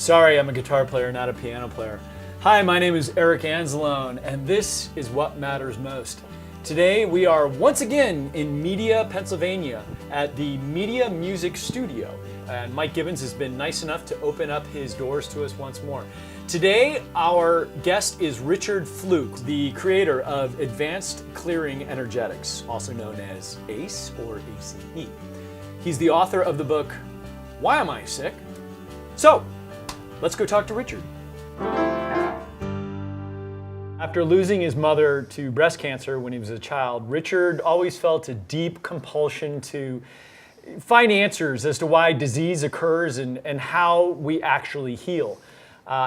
Sorry, I'm a guitar player, not a piano player. Hi, my name is Eric Anzalone, and this is What Matters Most. Today we are once again in Media, Pennsylvania at the Media Music Studio. And Mike Gibbons has been nice enough to open up his doors to us once more. Today, our guest is Richard Flook, the creator of Advanced Clearing Energetics, also known as ACE or ACE. He's the author of the book, Why Am I Sick? So, let's go talk to Richard. After losing his mother to breast cancer when he was a child, Richard always felt a deep compulsion to find answers as to why disease occurs and how we actually heal.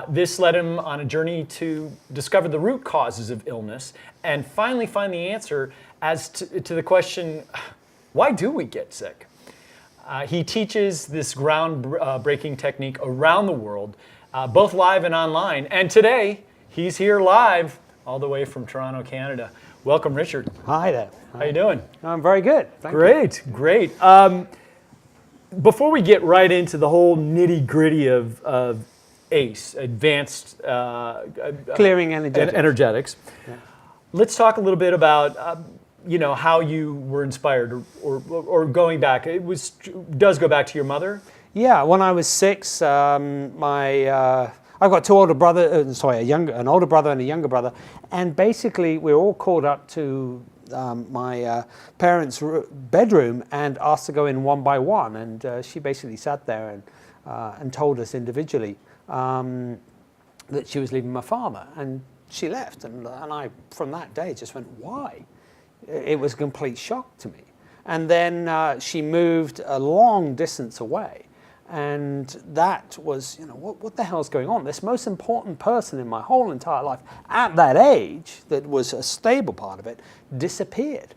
This led him on a journey to discover the root causes of illness and finally find the answer as to the question, why do we get sick? He teaches this groundbreaking technique around the world, both live and online. And today, he's here live all the way from Toronto, Canada. Welcome, Richard. Hi there. How you doing? I'm very good. Thank you. Great. Before we get right into the whole nitty-gritty of ACE, Advanced Clearing Energetics. Yeah. Let's talk a little bit about how you were inspired or going back. Does go back to your mother? Yeah, when I was 6, I've got two older brothers, an older brother and a younger brother, and basically we were all called up to my parents' bedroom and asked to go in one by one, and she basically sat there and told us individually that she was leaving my father, and she left, and I from that day just went, why? It was a complete shock to me. And then she moved a long distance away. And that was, what the hell's going on? This most important person in my whole entire life at that age, that was a stable part of it, disappeared.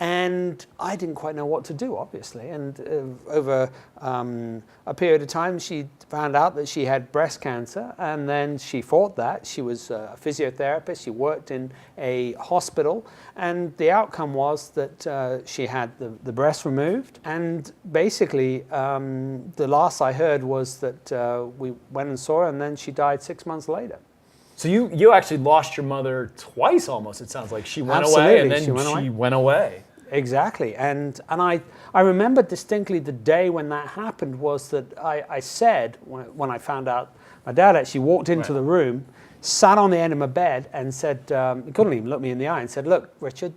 And I didn't quite know what to do, obviously. And over a period of time, she found out that she had breast cancer, and then she fought that. She was a physiotherapist. She worked in a hospital, and the outcome was that she had the breast removed. And basically, the last I heard was that we went and saw her, and then she died 6 months later. So you actually lost your mother twice almost, it sounds like. She went Absolutely. away, and then she went away. Exactly, and I remember distinctly the day when that happened was that I said, when I found out, my dad actually walked into the room, sat on the end of my bed and said, he couldn't even look me in the eye and said, look, Richard,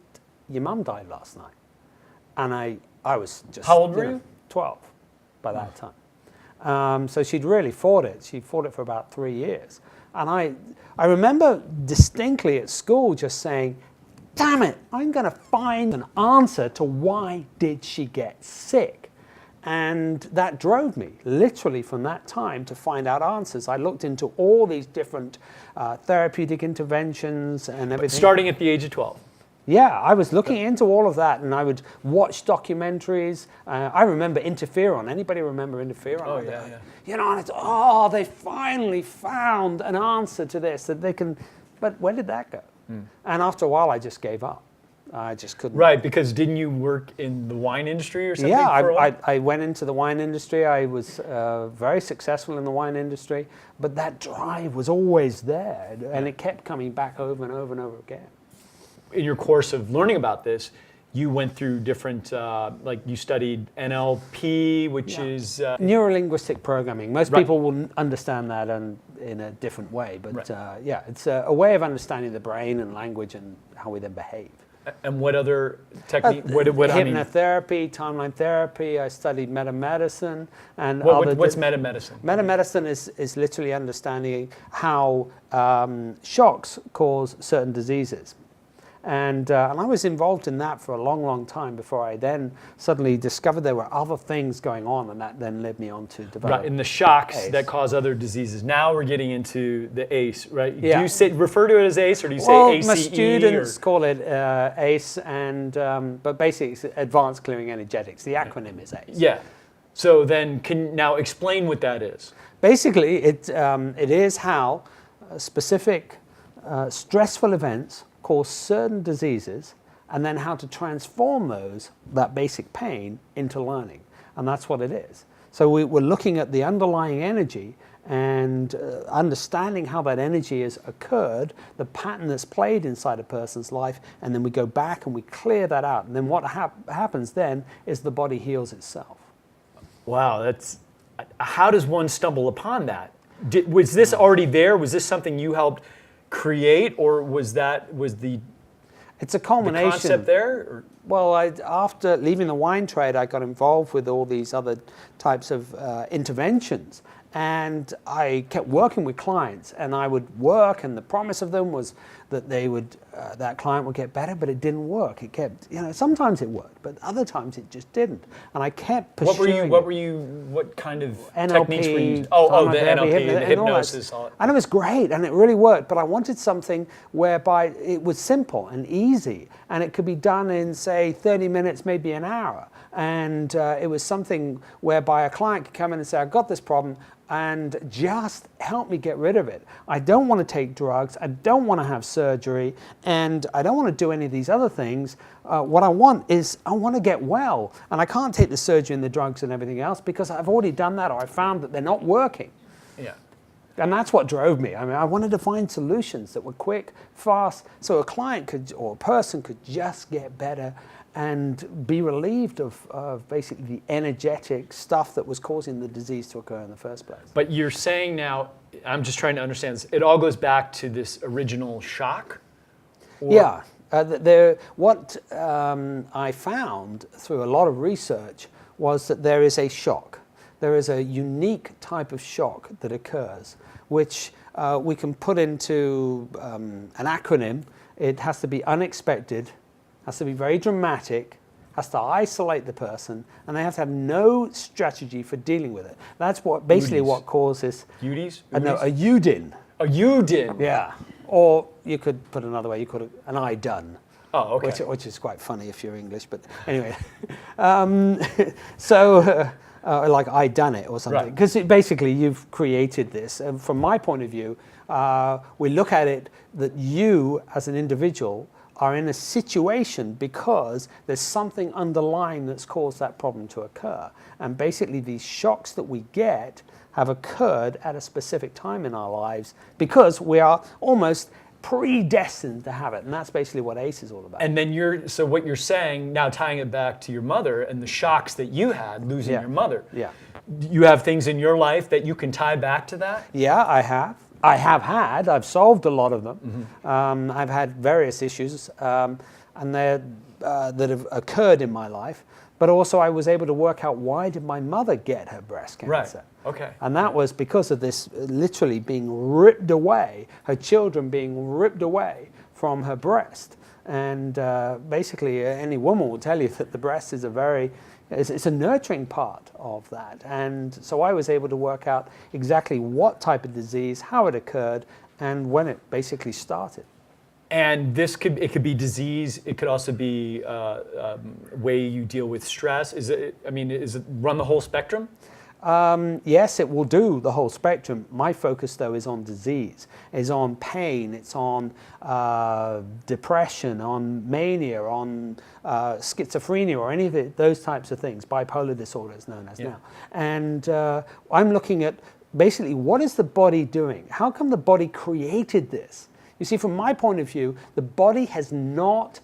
your mum died last night. And I was just... How old were you? 12 by that time. So she'd really fought it. She fought it for about 3 years. And I remember distinctly at school just saying, damn it, I'm going to find an answer to why did she get sick. And that drove me, literally from that time, to find out answers. I looked into all these different therapeutic interventions and everything. Starting at the age of 12? Yeah, I was looking into all of that, and I would watch documentaries. I remember Interferon. Anybody remember Interferon? Oh, yeah. And it's, they finally found an answer to this, that they can, but where did that go? And after a while, I just gave up. I just couldn't. Right, because didn't you work in the wine industry or something? Yeah, I went into the wine industry. I was very successful in the wine industry, but that drive was always there, and it kept coming back over and over and over again. In your course of learning about this, you went through different, you studied NLP, which is... Neuro-linguistic programming. Most people will understand that in a different way, but it's a way of understanding the brain and language and how we then behave. And what other technique? Hypnotherapy, timeline therapy. I studied metamedicine and what's metamedicine? Metamedicine is literally understanding how shocks cause certain diseases. And I was involved in that for a long, long time before I then suddenly discovered there were other things going on, and that then led me on to develop. Right, in the shocks ACE that cause other diseases. Now we're getting into the ACE, right? Yeah. Do you refer to it as ACE, or do you say ACE? My students call it ACE, and but basically it's Advanced Clearing Energetics. The acronym is ACE. Yeah. So then, now explain what that is. Basically, it is how specific stressful events cause certain diseases, and then how to transform that basic pain into learning. And that's what it is. So we're looking at the underlying energy and understanding how that energy has occurred, the pattern that's played inside a person's life, and then we go back and we clear that out. And then what happens then is the body heals itself. Wow, how does one stumble upon that? Was this already there? Was this something you helped create, or was the It's a culmination. The concept there? Or? Well, after leaving the wine trade, I got involved with all these other types of interventions. And I kept working with clients, and I would work, and the promise of them was that that client would get better, but it didn't work. It kept, sometimes it worked, but other times it just didn't. And I kept pursuing. What kind of NLP, techniques were you using? Oh, the NLP, the hypnosis. And it was great, and it really worked, but I wanted something whereby it was simple and easy, and it could be done in, say, 30 minutes, maybe an hour. And it was something whereby a client could come in and say, I've got this problem, and just help me get rid of it. I don't want to take drugs, I don't want to have surgery, and I don't want to do any of these other things. What I want is, I want to get well, and I can't take the surgery and the drugs and everything else because I've already done that, or I found that they're not working. Yeah. And that's what drove me. I mean, I wanted to find solutions that were quick, fast, so a client could, or a person could just get better and be relieved of basically the energetic stuff that was causing the disease to occur in the first place. But you're saying now, I'm just trying to understand this, it all goes back to this original shock? Yeah. What I found through a lot of research was that there is a shock. There is a unique type of shock that occurs, which we can put into an acronym. It has to be unexpected, has to be very dramatic, has to isolate the person, and they have to have no strategy for dealing with it. That's what what causes... UDIs? No, a UDIN. A UDIN? Yeah. Or you could put another way, you could an I done. Oh, okay. Which is quite funny if you're English, but anyway. Like I done it or something. Because basically you've created this. And from my point of view, we look at it that you as an individual are in a situation because there's something underlying that's caused that problem to occur. And basically these shocks that we get have occurred at a specific time in our lives because we are almost predestined to have it. And that's basically what ACE is all about. And then so what you're saying, now tying it back to your mother and the shocks that you had losing your mother. Yeah. You have things in your life that you can tie back to that? Yeah, I have. I've solved a lot of them. Mm-hmm. I've had various issues and that have occurred in my life, but also I was able to work out why did my mother get her breast cancer. Right, okay. And that was because of this literally being ripped away, her children being ripped away from her breast. And basically any woman will tell you that the breast is it's a nurturing part of that. And so I was able to work out exactly what type of disease, how it occurred, and when it basically started. And it could be disease. It could also be way you deal with stress. Does it run the whole spectrum? Yes, it will do the whole spectrum. My focus, though, is on disease, is on pain, it's on depression, on mania, on schizophrenia, or any of those types of things. Bipolar disorder is known as now. And I'm looking at basically what is the body doing? How come the body created this? You see, from my point of view, the body has not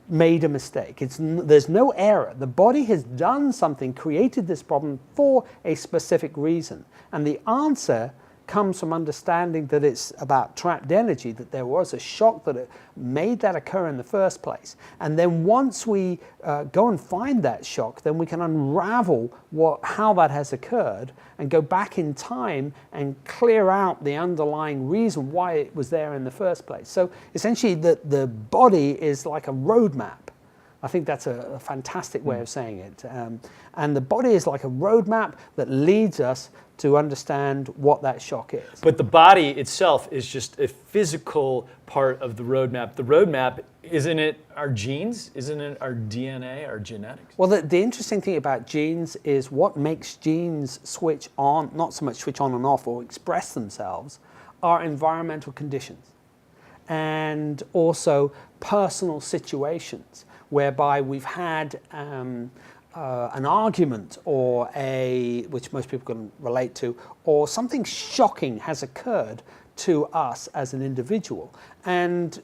made a mistake. There's no error. The body has done something, created this problem for a specific reason. And the answer comes from understanding that it's about trapped energy, that there was a shock that made that occur in the first place. And then once we go and find that shock, then we can unravel how that has occurred and go back in time and clear out the underlying reason why it was there in the first place. So essentially the body is like a roadmap. I think that's a fantastic way of saying it. And the body is like a roadmap that leads us to understand what that shock is. But the body itself is just a physical part of the roadmap. The roadmap, isn't it our genes? Isn't it our DNA, our genetics? Well, the interesting thing about genes is what makes genes switch on, not so much switch on and off or express themselves, are environmental conditions and also personal situations whereby we've had an argument or which most people can relate to, or something shocking has occurred to us as an individual, and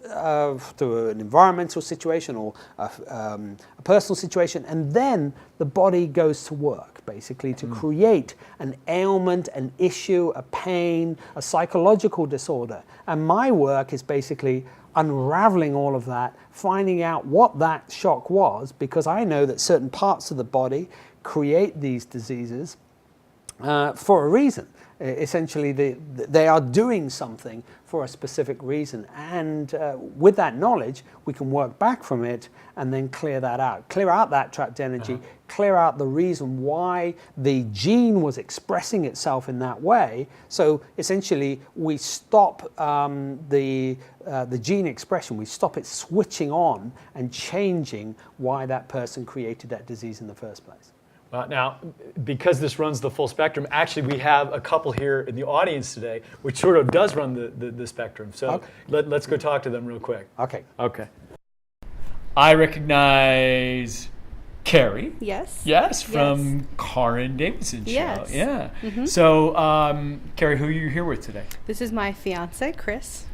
through an environmental situation or a personal situation, and then the body goes to work basically to create an ailment, an issue, a pain, a psychological disorder. And my work is basically unraveling all of that, finding out what that shock was, because I know that certain parts of the body create these diseases for a reason. Essentially, they are doing something for a specific reason. And with that knowledge, we can work back from it and then clear that out. Clear out that trapped energy, clear out the reason why the gene was expressing itself in that way. So essentially, we stop the gene expression, we stop it switching on and changing why that person created that disease in the first place. Now, because this runs the full spectrum, actually we have a couple here in the audience today, which sort of does run the spectrum. So let's go talk to them real quick. Okay. Okay. I recognize Carrie. Yes. Yes, from Karin Davidson's show. Yes. Yeah. Mm-hmm. So, Carrie, who are you here with today? This is my fiance, Chris.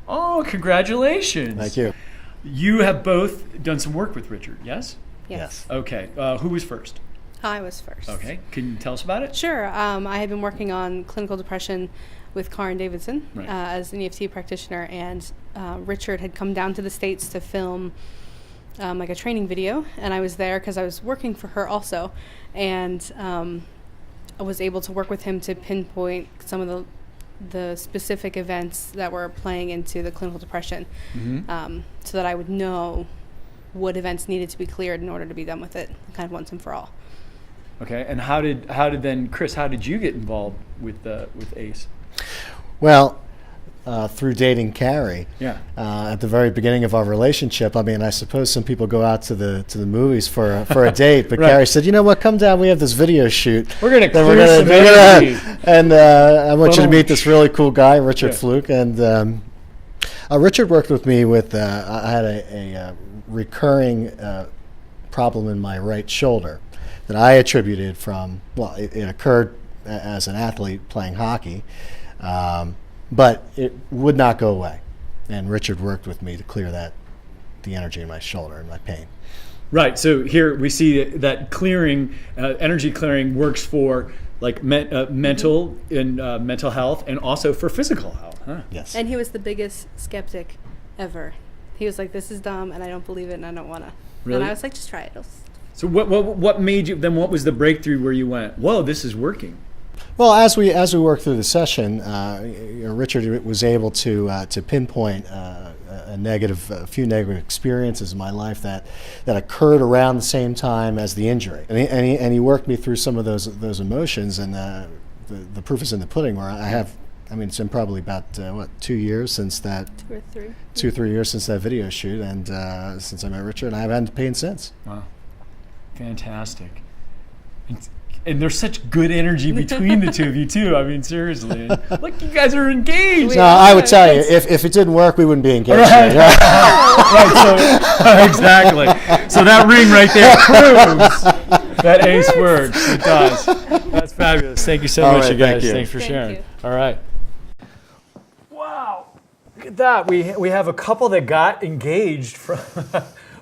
Oh, congratulations. Thank you. You have both done some work with Richard, yes? Yes. Okay. Who was first? I was first. Okay. Can you tell us about it? Sure. I had been working on clinical depression with Karin Davidson Right. as an EFT practitioner, and Richard had come down to the States to film like a training video, and I was there because I was working for her also, and I was able to work with him to pinpoint some of the specific events that were playing into the clinical depression, so that I would know what events needed to be cleared in order to be done with it, kind of once and for all. Okay, and how did then, Chris, how did you get involved with ACE? Well, through dating Carrie. Yeah. At the very beginning of our relationship, I mean, I suppose some people go out to the movies for a date, but Right. Carrie said, "You know what? Come down. We have this video shoot. We're gonna Then clear some energy." And I want you to meet this really cool guy, Richard Yeah. Flook." And Richard worked with me with. I had a recurring problem in my right shoulder that I attributed from. Well, it occurred as an athlete playing hockey. But it would not go away, and Richard worked with me to clear the energy in my shoulder and my pain. Right. So here we see that clearing, energy clearing, works for like mental and mental health, and also for physical health. Huh? Yes. And he was the biggest skeptic ever. He was like, "This is dumb, and I don't believe it, and I don't want to." Really? And I was like, "Just try it." So what made you then? What was the breakthrough where you went, "Whoa, this is working"? Well, as we worked through the session, Richard was able to pinpoint a few negative experiences in my life that occurred around the same time as the injury, and he worked me through some of those emotions, and the proof is in the pudding. Where I have, I mean, it's been probably about 2 years since that, 2 or 3. 2 or 3 years since that video shoot, and since I met Richard, and I haven't had pain since. Wow, fantastic. And there's such good energy between the two of you too. I mean, seriously. Look, you guys are engaged. No, I would tell you, if it didn't work, we wouldn't be engaged. Right. Right, so, exactly. So that ring right there proves that ACE works. It does. That's fabulous. Thank you so All much, right, you guys. thank you. Thanks for Thank sharing. you. All right. Wow. Look at that. We have a couple that got engaged from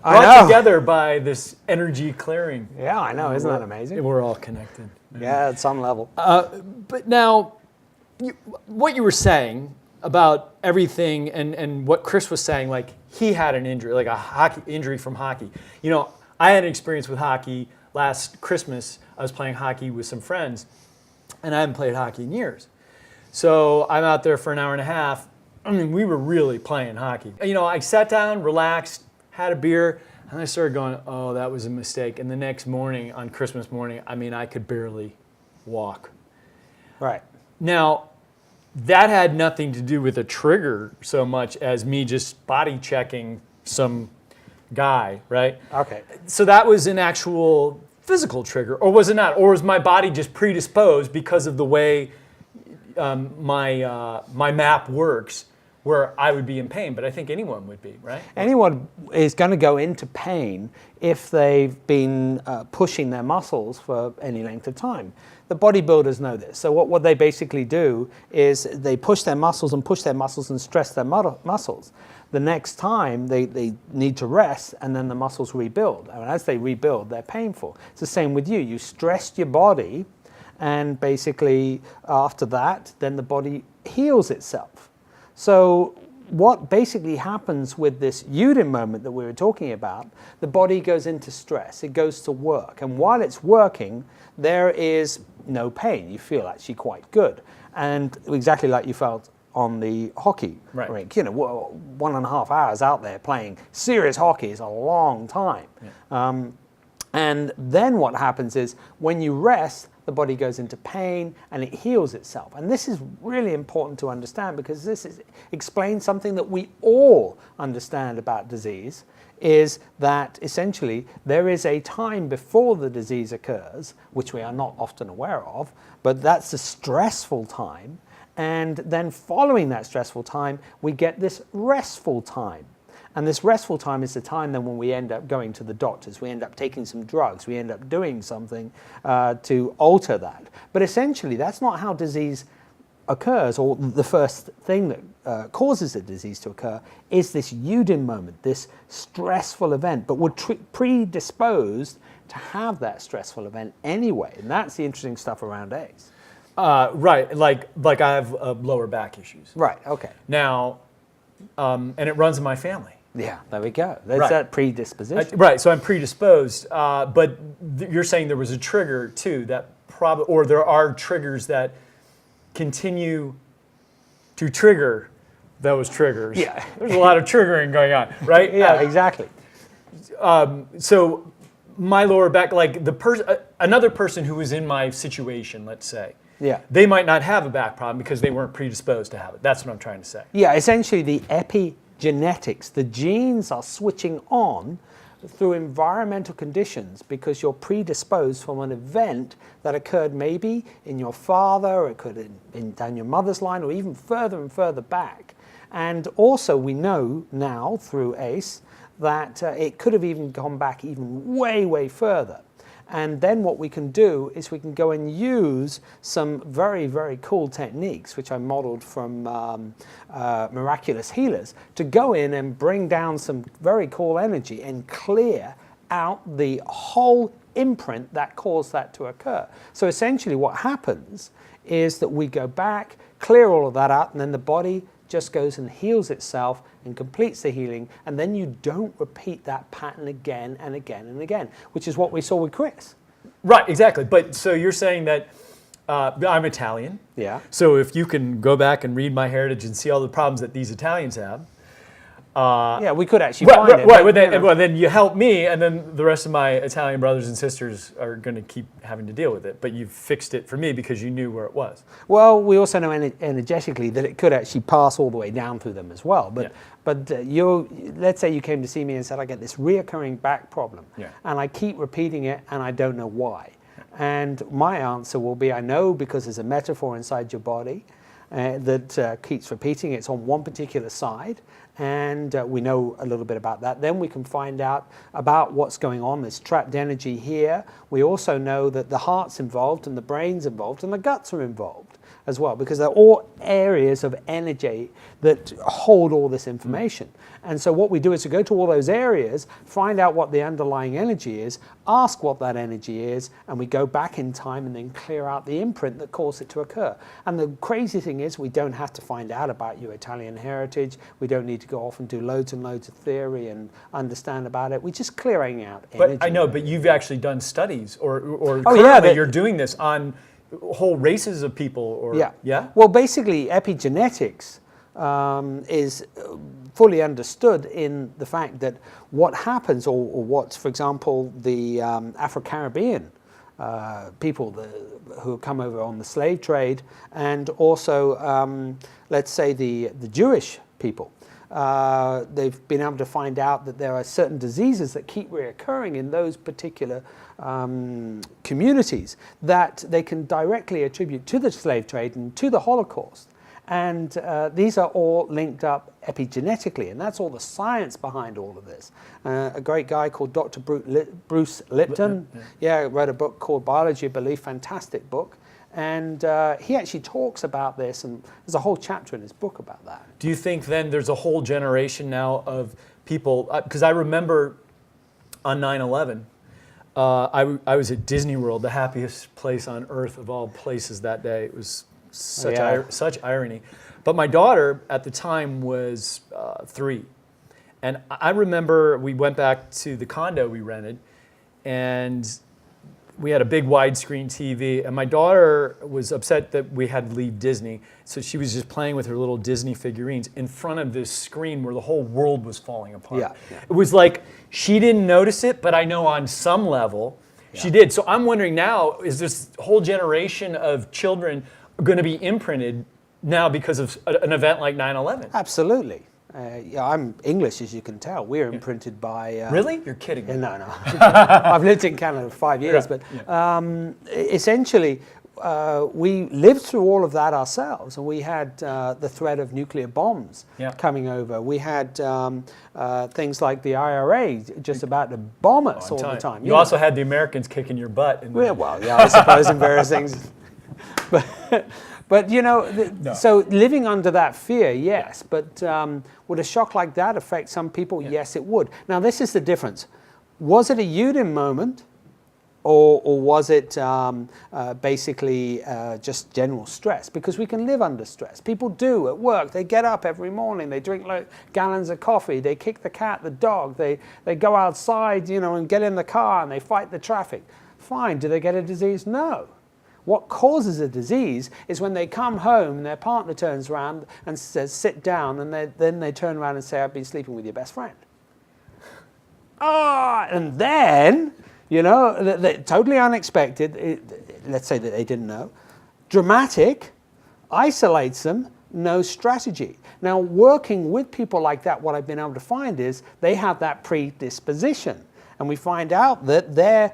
brought together by this energy clearing. Yeah, I know. Isn't that amazing? We're all connected. Yeah, at some level. But now, what you were saying about everything and what Chris was saying, like he had an injury, like a hockey injury from hockey. You know, I had an experience with hockey last Christmas. I was playing hockey with some friends, and I haven't played hockey in years. So I'm out there for an hour and a half. I mean, we were really playing hockey. You know, I sat down, relaxed, had a beer, and I started going, "Oh, that was a mistake." And the next morning, on Christmas morning, I mean, I could barely walk. Right. Now, that had nothing to do with a trigger so much as me just body checking some guy, right? Okay. So that was an actual physical trigger, or was it not? Or was my body just predisposed because of the way my map works where I would be in pain, but I think anyone would be, right? Anyone is going to go into pain if they've been pushing their muscles for any length of time. The bodybuilders know this. So what they basically do is they push their muscles and stress their muscles. The next time they need to rest, and then the muscles rebuild. And as they rebuild, they're painful. It's the same with you. You stressed your body, and basically after that, then the body heals itself. So what basically happens with this Yudin moment that we were talking about, the body goes into stress, it goes to work. And while it's working, there is no pain. You feel actually quite good. And exactly like you felt on the hockey rink. You know, 1.5 hours out there playing serious hockey is a long time. Yeah. And then what happens is when you rest, the body goes into pain and it heals itself. And this is really important to understand, because this explains something that we all understand about disease, is that essentially there is a time before the disease occurs, which we are not often aware of, but that's a stressful time. And then following that stressful time, we get this restful time. And this restful time is the time then when we end up going to the doctors, we end up taking some drugs, we end up doing something to alter that. But essentially, that's not how disease occurs, or the first thing that causes a disease to occur is this Yudin moment, this stressful event. But we're predisposed to have that stressful event anyway. And that's the interesting stuff around AIDS. Right, like I have lower back issues. Right, okay. Now, and it runs in my family. Yeah, there we go. There's that predisposition. Right, so I'm predisposed, but you're saying there was a trigger too, that or there are triggers that continue to trigger those triggers. Yeah. There's a lot of triggering going on, right? Yeah, exactly. So my lower back, like another person who was in my situation, let's say, yeah, they might not have a back problem because they weren't predisposed to have it. That's what I'm trying to say. Yeah, essentially the epigenetics, the genes are switching on through environmental conditions because you're predisposed from an event that occurred maybe in your father, or it could down your mother's line, or even further and further back. And also we know now through ACE that it could have even gone back even way, way further. And then what we can do is we can go and use some very, very cool techniques, which I modeled from Miraculous Healers, to go in and bring down some very cool energy and clear out the whole imprint that caused that to occur. So essentially what happens is that we go back, clear all of that out, and then the body just goes and heals itself and completes the healing, and then you don't repeat that pattern again and again and again, which is what we saw with Chris. Right, exactly. But so you're saying that I'm Italian. Yeah. So if you can go back and read my heritage and see all the problems that these Italians have. Yeah, we could actually find it. Right, well, then you help me, and then the rest of my Italian brothers and sisters are going to keep having to deal with it. But you've fixed it for me because you knew where it was. Well, we also know energetically that it could actually pass all the way down through them as well. But let's say you came to see me and said, I get this reoccurring back problem, and I keep repeating it, and I don't know why. And my answer will be, I know because there's a metaphor inside your body that keeps repeating. It's on one particular side, and we know a little bit about that. Then we can find out about what's going on. There's trapped energy here. We also know that the heart's involved, and the brain's involved, and the guts are involved as well, because they're all areas of energy that hold all this information. And so what we do is we go to all those areas, find out what the underlying energy is, ask what that energy is, and we go back in time and then clear out the imprint that caused it to occur. And the crazy thing is, we don't have to find out about your Italian heritage. We don't need to go off and do loads and loads of theory and understand about it. We're just clearing out energy. But I know, but you've actually done studies, or currently you're doing this on whole races of people, or yeah. Well, basically, epigenetics is fully understood in the fact that what happens, or what, for example, the Afro-Caribbean people who come over on the slave trade, and also, let's say, the Jewish people. They've been able to find out that there are certain diseases that keep reoccurring in those particular communities that they can directly attribute to the slave trade and to the Holocaust. And these are all linked up epigenetically, and that's all the science behind all of this. A great guy called Dr. Bruce Lipton, wrote a book called Biology of Belief, fantastic book. And he actually talks about this, and there's a whole chapter in his book about that. Do you think then there's a whole generation now of people, because I remember on 9/11, I was at Disney World, the happiest place on earth of all places that day. It was such irony. But my daughter at the time was 3. And I remember we went back to the condo we rented, and we had a big widescreen TV, and my daughter was upset that we had to leave Disney, so she was just playing with her little Disney figurines in front of this screen where the whole world was falling apart. It was like she didn't notice it, but I know on some level she did. So I'm wondering now, is this whole generation of children going to be imprinted now because of an event like 9/11? Absolutely. I'm English, as you can tell. We're imprinted by... Really? You're kidding me. No. I've lived in Canada for 5 years, but essentially, we lived through all of that ourselves, and we had the threat of nuclear bombs coming over. We had things like the IRA just about to bomb us all the time. You also had the Americans kicking your butt. I suppose in various things. But so living under that fear, yes. But would a shock like that affect some people? Yes, it would. Now, this is the difference. Was it a Yudin moment, or was it basically just general stress? Because we can live under stress. People do at work. They get up every morning. They drink gallons of coffee. They kick the cat, the dog. They go outside, and get in the car, and they fight the traffic. Fine. Do they get a disease? No. What causes a disease is when they come home and their partner turns around and says, sit down, and then they turn around and say, I've been sleeping with your best friend. And then, totally unexpected, let's say that they didn't know, dramatic, isolates them, no strategy. Now, working with people like that, what I've been able to find is they have that predisposition. And we find out that their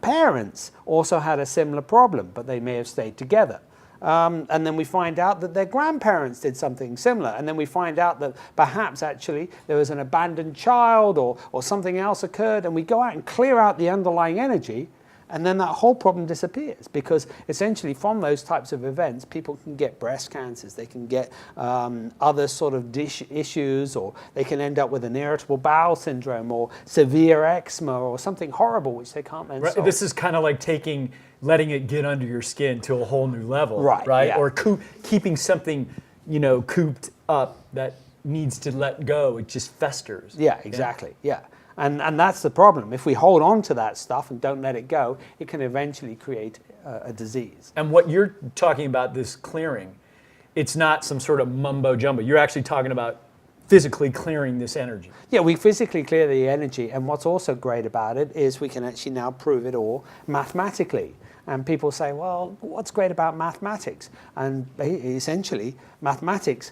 parents also had a similar problem, but they may have stayed together. And then we find out that their grandparents did something similar. And then we find out that perhaps actually there was an abandoned child or something else occurred. And we go out and clear out the underlying energy. And then that whole problem disappears, because essentially from those types of events, people can get breast cancers, they can get other sort of issues, or they can end up with an irritable bowel syndrome or severe eczema or something horrible which they can't then solve. This is kind of like letting it get under your skin to a whole new level, right? Yeah. Or keeping something, cooped up that needs to let go. It just festers. Yeah, exactly. Yeah. And that's the problem. If we hold on to that stuff and don't let it go, it can eventually create a disease. And what you're talking about, this clearing, it's not some sort of mumbo jumbo. You're actually talking about physically clearing this energy. Yeah, we physically clear the energy. And what's also great about it is we can actually now prove it all mathematically. And people say, well, what's great about mathematics? And essentially, mathematics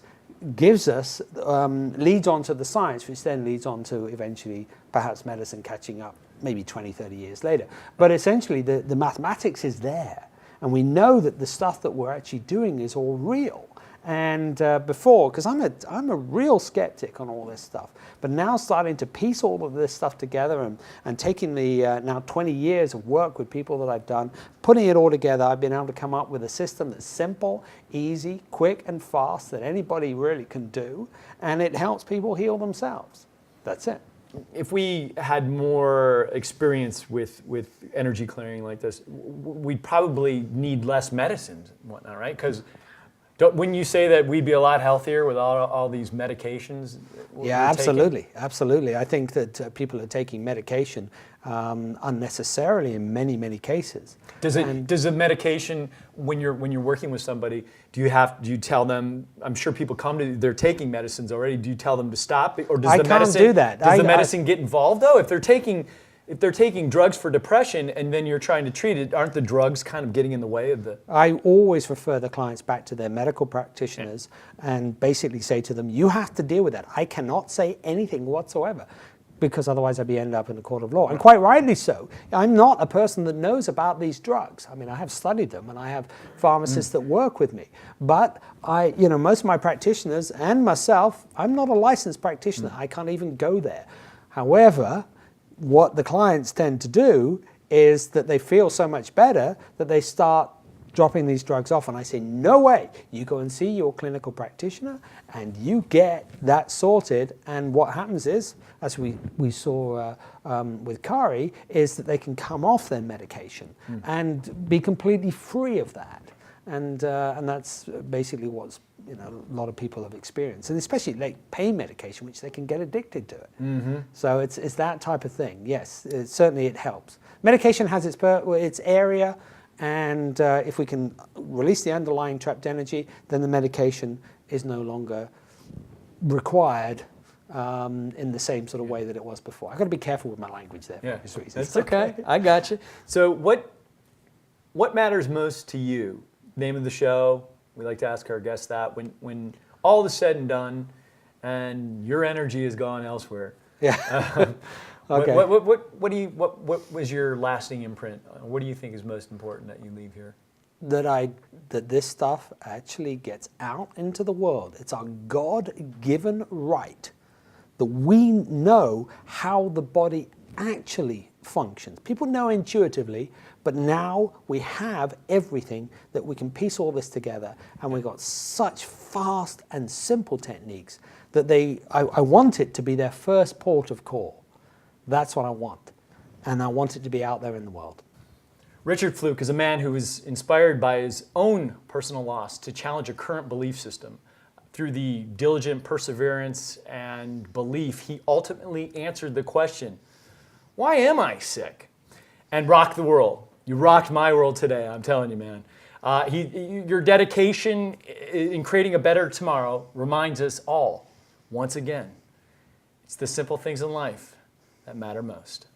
gives us, leads on to the science, which then leads on to eventually perhaps medicine catching up maybe 20, 30 years later. But essentially the mathematics is there, and we know that the stuff that we're actually doing is all real. And before, because I'm a real skeptic on all this stuff, but now starting to piece all of this stuff together and taking the now 20 years of work with people that I've done, putting it all together, I've been able to come up with a system that's simple, easy, quick, and fast that anybody really can do, and it helps people heal themselves. That's it. If we had more experience with energy clearing like this, we'd probably need less medicines and whatnot, right? Because wouldn't you say that we'd be a lot healthier with all these medications? Yeah, absolutely. Absolutely. I think that people are taking medication unnecessarily in many, many cases. Does the medication, when you're working with somebody, do you tell them, I'm sure people come to you, they're taking medicines already, do you tell them to stop? Or does the medicine do that. Does the medicine get involved though? If they're taking drugs for depression and then you're trying to treat it, aren't the drugs kind of getting in the way of the... I always refer the clients back to their medical practitioners and basically say to them, you have to deal with that. I cannot say anything whatsoever. because otherwise I'd end up in the court of law. And quite rightly so. I'm not a person that knows about these drugs. I mean, I have studied them, and I have pharmacists that work with me. But most of my practitioners and myself, I'm not a licensed practitioner. I can't even go there. However, what the clients tend to do is that they feel so much better that they start dropping these drugs off. And I say, no way. You go and see your clinical practitioner and you get that sorted. And what happens is, as we saw with Kari, is that they can come off their medication and be completely free of that. And that's basically what's a lot of people have experienced, and especially like pain medication, which they can get addicted to it. So it's that type of thing. Yes, certainly it helps. Medication has its area. And if we can release the underlying trapped energy, then the medication is no longer required in the same sort of way that it was before. I've got to be careful with my language there. Yeah, for reasons. that's okay. I got you. So what matters most to you? Name of the show. We like to ask our guests that. When all is said and done and your energy has gone elsewhere. Yeah. Okay. What was your lasting imprint? What do you think is most important that you leave here? That this stuff actually gets out into the world. It's our God-given right that we know how the body actually functions. People know intuitively, but now we have everything that we can piece all this together, and we've got such fast and simple techniques that I want it to be their first port of call. That's what I want, and I want it to be out there in the world. Richard Flook is a man who was inspired by his own personal loss to challenge a current belief system. Through the diligent perseverance and belief, he ultimately answered the question, why am I sick? And rocked the world. You rocked my world today, I'm telling you, man. Your dedication in creating a better tomorrow reminds us all, once again, it's the simple things in life that matter most.